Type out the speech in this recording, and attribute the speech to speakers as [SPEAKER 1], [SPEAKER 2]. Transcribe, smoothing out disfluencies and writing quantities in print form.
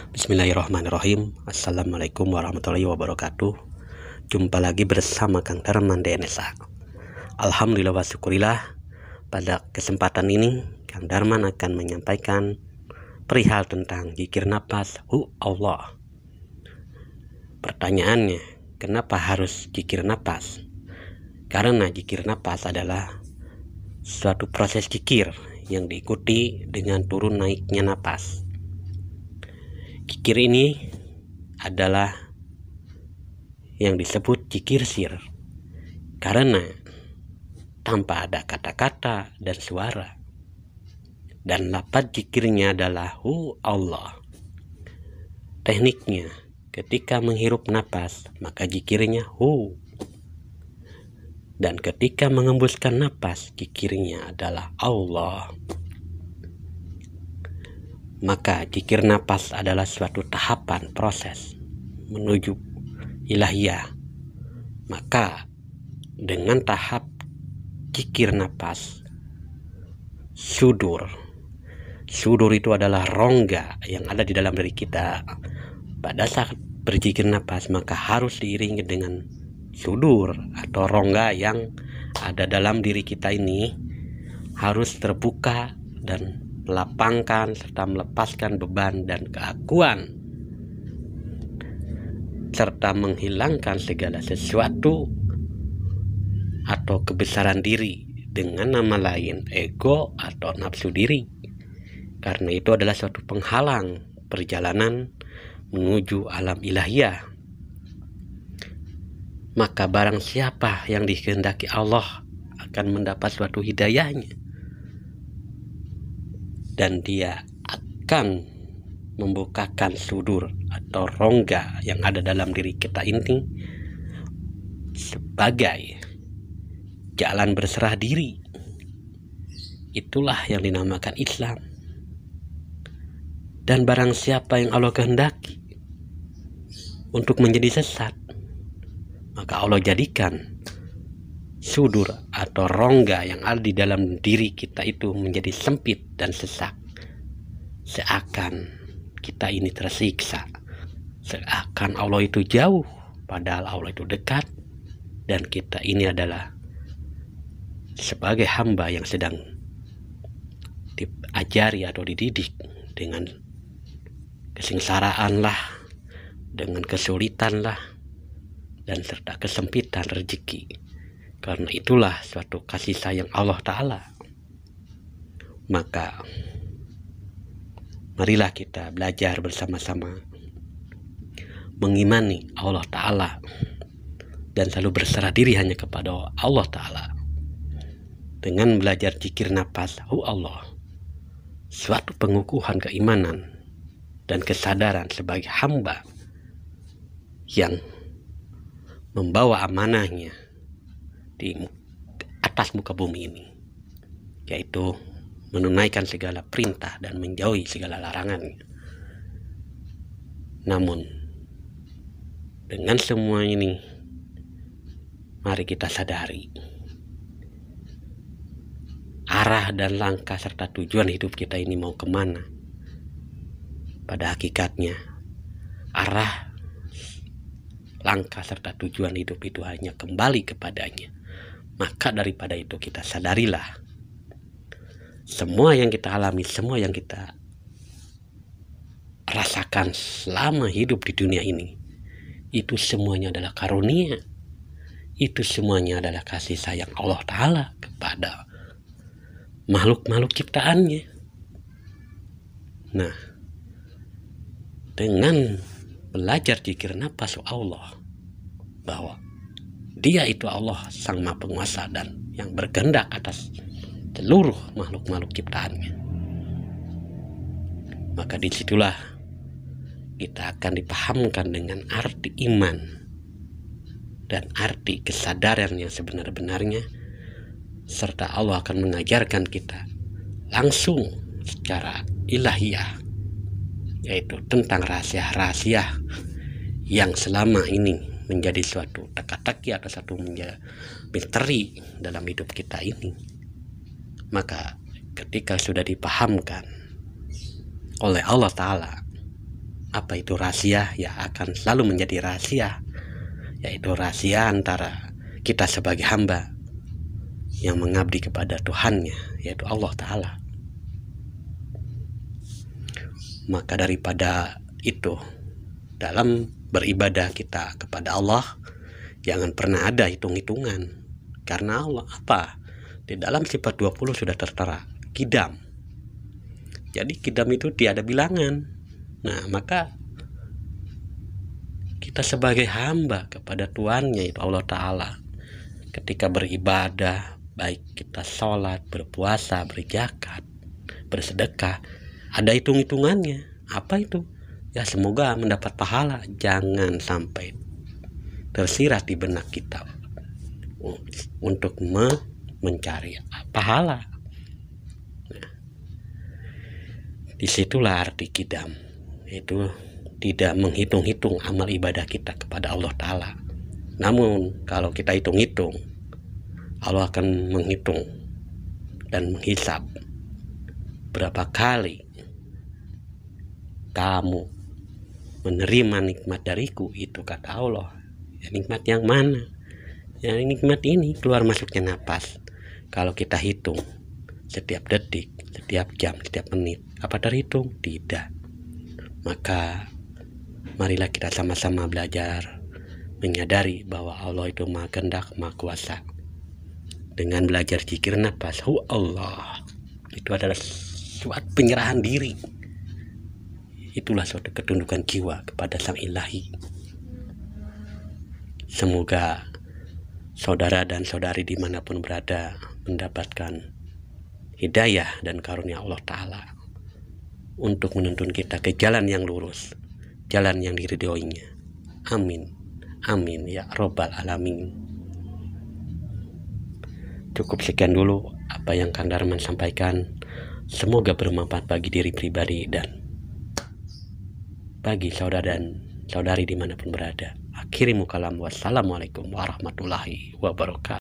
[SPEAKER 1] Bismillahirrahmanirrahim. Assalamualaikum warahmatullahi wabarakatuh. Jumpa lagi bersama Kang Darman DNSA. Alhamdulillah wa syukurillah. Pada kesempatan ini Kang Darman akan menyampaikan perihal tentang zikir nafas Allah. Pertanyaannya, kenapa harus zikir nafas? Karena zikir nafas adalah suatu proses zikir yang diikuti dengan turun naiknya nafas. Zikir ini adalah yang disebut zikir sir, karena tanpa ada kata-kata dan suara, dan lafaz zikirnya adalah Allah. Tekniknya, ketika menghirup nafas maka zikirnya dan ketika mengembuskan nafas zikirnya adalah Allah. Maka zikir nafas adalah suatu tahapan proses menuju ilahiyah. Maka dengan tahap zikir nafas sudur itu adalah rongga yang ada di dalam diri kita. Pada saat berzikir nafas maka harus diiringi dengan sudur atau rongga yang ada dalam diri kita ini harus terbuka dan melapangkan serta melepaskan beban dan keakuan serta menghilangkan segala sesuatu atau kebesaran diri dengan nama lain ego atau nafsu diri, karena itu adalah suatu penghalang perjalanan menuju alam ilahiyah. Maka barang siapa yang dikehendaki Allah akan mendapat suatu hidayahnya, dan dia akan membukakan sudur atau rongga yang ada dalam diri kita ini sebagai jalan berserah diri. Itulah yang dinamakan Islam. Dan barang siapa yang Allah kehendaki untuk menjadi sesat, maka Allah jadikan sudur atau rongga yang ada di dalam diri kita itu menjadi sempit dan sesak, seakan kita ini tersiksa, seakan Allah itu jauh padahal Allah itu dekat, dan kita ini adalah sebagai hamba yang sedang diajari atau dididik dengan kesengsaraan lah, dengan kesulitan lah, dan serta kesempitan rezeki. Karena itulah suatu kasih sayang Allah Ta'ala. Maka marilah kita belajar bersama-sama mengimani Allah Ta'ala dan selalu berserah diri hanya kepada Allah Ta'ala. Dengan belajar zikir nafas Allah, suatu pengukuhan keimanan dan kesadaran sebagai hamba yang membawa amanahnya di atas muka bumi ini, yaitu menunaikan segala perintah dan menjauhi segala larangannya. Namun dengan semua ini, mari kita sadari arah dan langkah serta tujuan hidup kita ini mau kemana. Pada hakikatnya arah, langkah serta tujuan hidup itu hanya kembali kepadanya. Maka daripada itu kita sadarilah semua yang kita alami, semua yang kita rasakan selama hidup di dunia ini, itu semuanya adalah karunia. Itu semuanya adalah kasih sayang Allah Ta'ala kepada makhluk-makhluk ciptaannya. Nah, dengan belajar zikir nafas Allah, bahwa Dia itu Allah Sang Maha Penguasa dan yang berkehendak atas seluruh makhluk-makhluk ciptaannya, maka disitulah kita akan dipahamkan dengan arti iman dan arti kesadaran yang sebenar-benarnya, serta Allah akan mengajarkan kita langsung secara ilahiyah, yaitu tentang rahasia-rahasia yang selama ini menjadi suatu teka-teki atau satu misteri dalam hidup kita ini. Maka ketika sudah dipahamkan oleh Allah Ta'ala, Apa itu rahasia? Ya akan selalu menjadi rahasia, yaitu rahasia antara kita sebagai hamba yang mengabdi kepada Tuhannya, yaitu Allah Ta'ala. Maka daripada itu, dalam beribadah kita kepada Allah, jangan pernah ada hitung-hitungan. Karena Allah apa? Di dalam sifat 20 sudah tertera kidam. Jadi kidam itu tiada bilangan. Nah, maka kita sebagai hamba kepada Tuhannya, itu Allah Ta'ala, ketika beribadah, baik kita sholat, berpuasa, berzakat, bersedekah, ada hitung-hitungannya. Apa itu? Ya semoga mendapat pahala. Jangan sampai tersirat di benak kita untuk mencari pahala. Nah, disitulah arti kidam, itu tidak menghitung-hitung amal ibadah kita kepada Allah Ta'ala. Namun kalau kita hitung-hitung, Allah akan menghitung dan menghisap berapa kali kamu menerima nikmat dariku. Itu kata Allah. Ya, nikmat yang mana? Ya, nikmat ini keluar masuknya napas. Kalau kita hitung setiap detik, setiap jam, setiap menit, apa terhitung? Tidak. Maka marilah kita sama-sama belajar menyadari bahwa Allah itu Maha Kehendak, Maha Kuasa. Dengan belajar zikir nafas, Allah, itu adalah suatu penyerahan diri. Itulah suatu ketundukan jiwa kepada Sang Ilahi. Semoga saudara dan saudari dimanapun berada mendapatkan hidayah dan karunia Allah Ta'ala untuk menuntun kita ke jalan yang lurus, jalan yang diridhoinya. Amin, amin ya robbal alamin. Cukup sekian dulu apa yang Kang Darman sampaikan. Semoga bermanfaat bagi diri pribadi dan bagi saudara dan saudari dimanapun berada. Akhiri mukalam, wassalamualaikum warahmatullahi wabarakatuh.